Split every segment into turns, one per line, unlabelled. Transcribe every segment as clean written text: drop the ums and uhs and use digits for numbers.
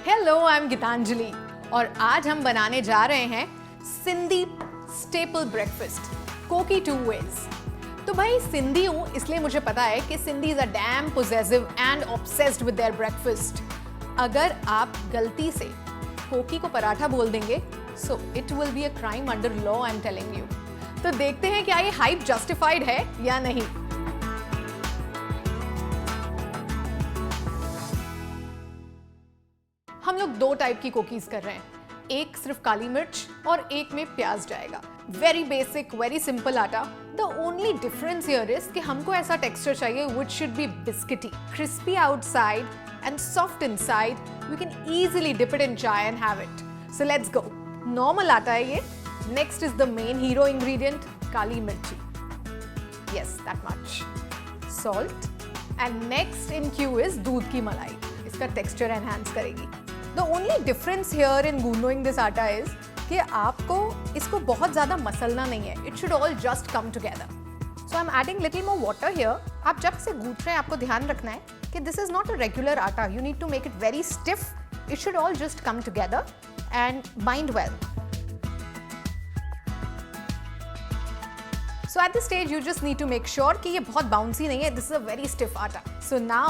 Hello, I am Geetanjali और आज हम बनाने जा रहे हैं सिंधी स्टेपल ब्रेकफास्ट कोकी 2 वेज। तो भाई सिंधी हूँ इसलिए मुझे पता है कि Sindhis are damn possessive and obsessed with their breakfast. अगर आप गलती से कोकी को पराठा बोल देंगे so it will be a crime under law, I am telling you. तो देखते हैं क्या ये हाइप जस्टिफाइड है या नहीं। हम लोग 2 टाइप की कोकीज कर रहे हैं, एक सिर्फ काली मिर्च और एक में प्याज जाएगा। Very basic, very simple atta. The only difference here is कि हमको ऐसा टेक्सचर चाहिए which should be biscuity, crispy outside and soft inside. We can easily dip it in chai and have it. So let's go. Normal आटा है ये। Next is the main hero ingredient, kali mirchi. Yes, that much. Salt and next in queue is दूध की मलाई। इसका texture enhance करेगी। The only difference here in gundowing this atta is कि आपको इसको बहुत ज़्यादा मसलना नहीं है. It should all just come together. So I'm adding little more water here. आप जब से गूंथ रहे हैं आपको ध्यान रखना है कि this is not a regular atta. You need to make it very stiff. It should all just come together and bind well. So at this stage you just need to make sure कि ये बहुत bouncy नहीं है. This is a very stiff atta. So now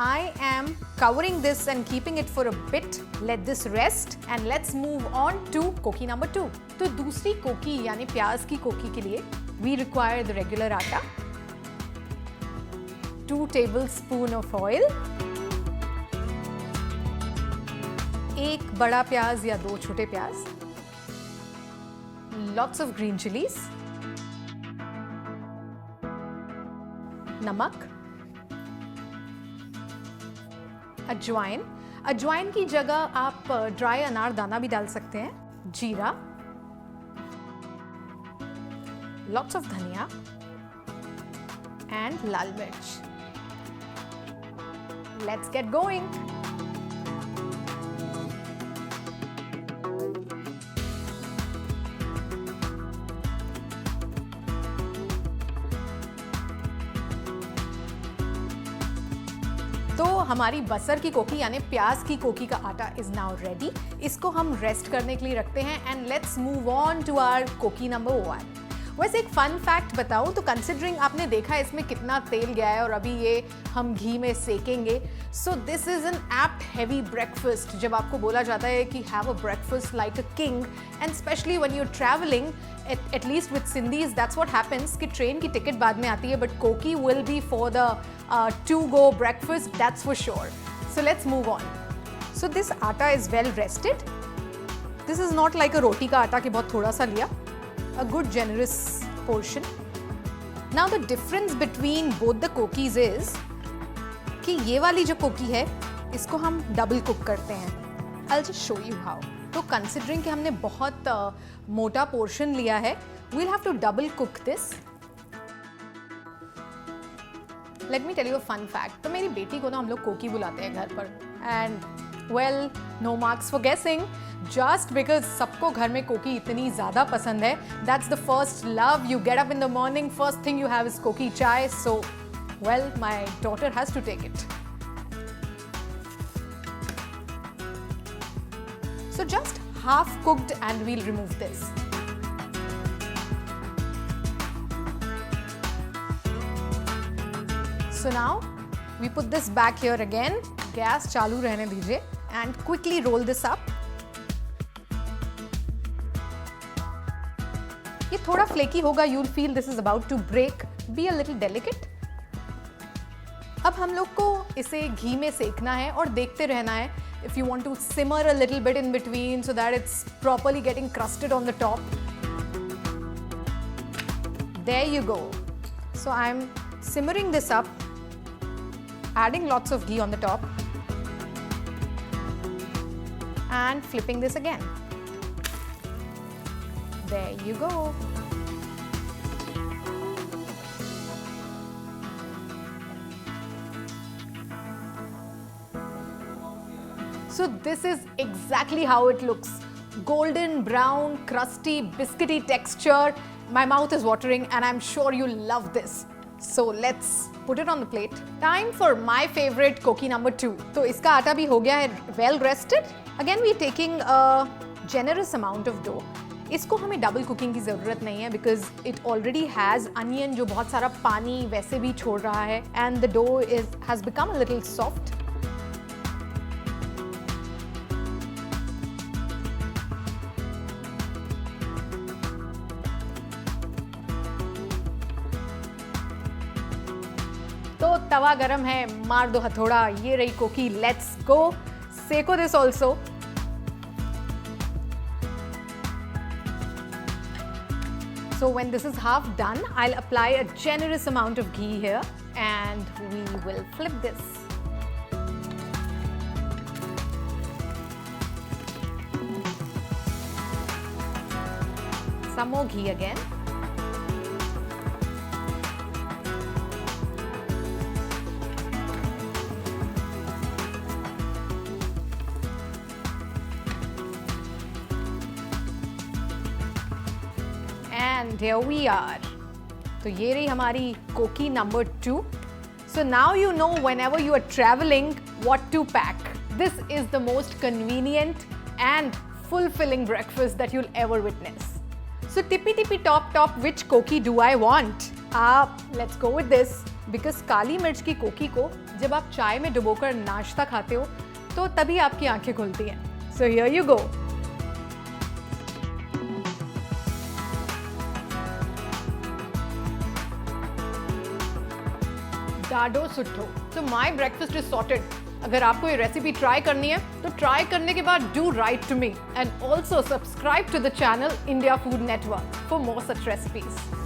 I am covering this and keeping it for a bit. Let this rest and let's move on to कोकी number 2. तो दूसरी कोकी यानी प्याज की कोकी के लिए we require the regular आटा, 2 tablespoon of oil, एक बड़ा प्याज या 2 छोटे प्याज, lots of green chilies, नमक, अजवाइन। अजवाइन की जगह आप ड्राई अनार दाना भी डाल सकते हैं, जीरा, लॉट्स ऑफ धनिया एंड लाल मिर्च। Let's get going. तो हमारी बसर की कोकी यानी प्याज की कोकी का आटा इज नाउ रेडी। इसको हम रेस्ट करने के लिए रखते हैं and let's move on to our koki number 1। वैसे एक फन फैक्ट बताऊं तो कंसिडरिंग आपने देखा इसमें कितना तेल गया है और अभी ये हम घी में सेकेंगे, so this is an apt heavy breakfast. जब आपको बोला जाता है कि have a breakfast like a king and specially when you are travelling, at least with Sindhis that's what happens कि ट्रेन की टिकट बाद में आती है, but कोकी will be for the to go breakfast, that's for sure. So let's move on. So this atta is well rested. This is not like a roti का आटा कि बहुत थोड़ा सा लिया, a good generous portion. Now the difference between both the कोकीज is कि ये वाली जो कोकी है इसको हम डबल कुक करते हैं। I'll just show you how. तो कंसिडरिंग कि हमने बहुत मोटा पोर्शन लिया है, we'll have to double cook this. Let me tell you a fun fact. तो मेरी बेटी को ना हम लोग कोकी बुलाते हैं घर पर, and well, no marks for guessing. Just because सबको घर में कोकी इतनी ज़्यादा पसंद है, that's the first love. You get up in the morning, first thing you have is कोकी chai. So, well, my daughter has to take it. So just half cooked and we'll remove this. So now we put this back here again. Gas चालू रहने दीजिए and quickly roll this up. ये थोड़ा flaky होगा, you'll feel this is about to break. Be a little delicate. अब हम लोग को इसे घी में सेकना है और देखते रहना है. If you want to simmer a little bit in between so that it's properly getting crusted on the top. There you go. So I'm simmering this up, adding lots of ghee on the top and flipping this again. There you go. So this is exactly how it looks. Golden brown, crusty, biscuity texture. My mouth is watering and I'm sure you love this. So let's put it on the plate. Time for my favorite Koki number 2. तो इसका आटा भी हो गया है well rested. Again we are taking a generous amount of dough. इसको हमें double cooking की ज़रूरत नहीं है because it already has onion जो बहुत सारा पानी वैसे भी छोड़ रहा है and the dough has become a little soft. तो तवा गरम है, मार दो हथौड़ा, ये रही कोकी, let's go, Seiko this also. So when this is half done, I'll apply a generous amount of ghee here and we will flip this. Some more ghee again. And here we are. तो ये रही हमारी कोकी number 2. So now you know whenever you are traveling what to pack. This is the most convenient and fulfilling breakfast that you'll ever witness. So tippy top, which Koki do I want? Let's go with this. Because काली मिर्च की कोकी को जब आप चाय में डुबोकर नाश्ता खाते हो तो तभी आपकी आंखें खुलती हैं. So here you go. डाडो सुट्ठो. So my breakfast is sorted. अगर आपको ये रेसिपी ट्राई करनी है तो ट्राई करने के बाद do write to me and also subscribe to the channel India Food Network for more such recipes.